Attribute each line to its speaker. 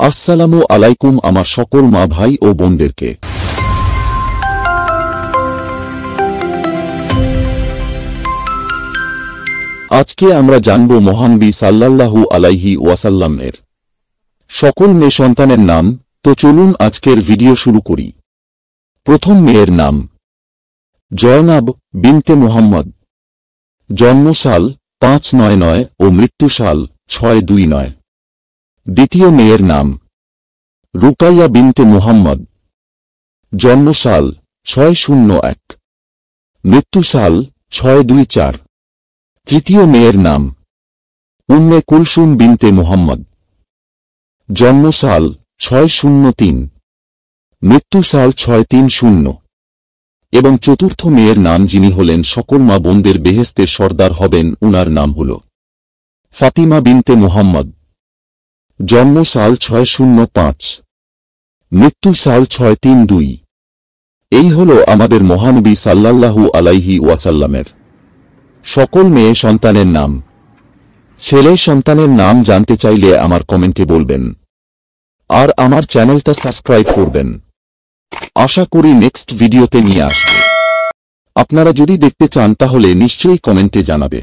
Speaker 1: আসসালামু আলাইকুম আমার সকল মা ভাই ও বোনদেরকে। আজকে আমরা জানব মহান নবী সাল্লাল্লাহু আলাইহি ওয়াসাল্লামের সকল মেয়ে সন্তানের নাম। তো চলুন আজকের ভিডিও শুরু করি। প্রথম মেয়ের নাম জয়নাব বিনতে মুহাম্মদ। জন্মসাল 599 ও মৃত্যুসাল 629। দ্বিতীয় মেয়ের নাম রুকাইয়া বিনতে মুহাম্মদ। জন্মসাল 601, মৃত্যুসাল 624। তৃতীয় মেয়ের নাম উম্মে কুলসুম বিনতে মুহাম্মদ। জন্মসাল 603, মৃত্যুসাল 630। এবং চতুর্থ মেয়ের নাম, যিনি হলেন সকল মা বোনদের বেহেশতের সর্দার হবেন, উনার নাম হল ফাতিমা বিনতে মুহাম্মদ। জন্মসাল 605, মৃত্যুসাল 632। এই হল আমাদের মহানবী সাল্লাল্লাহু আলাইহি ওয়াসাল্লামের সকল মেয়ে সন্তানের নাম। ছেলে সন্তানের নাম জানতে চাইলে আমার কমেন্টে বলবেন, আর আমার চ্যানেলটা সাবস্ক্রাইব করবেন। আশা করি নেক্সট ভিডিওতে নিয়ে আসব। আপনারা যদি দেখতে চান তাহলে নিশ্চয়ই কমেন্টে জানাবে।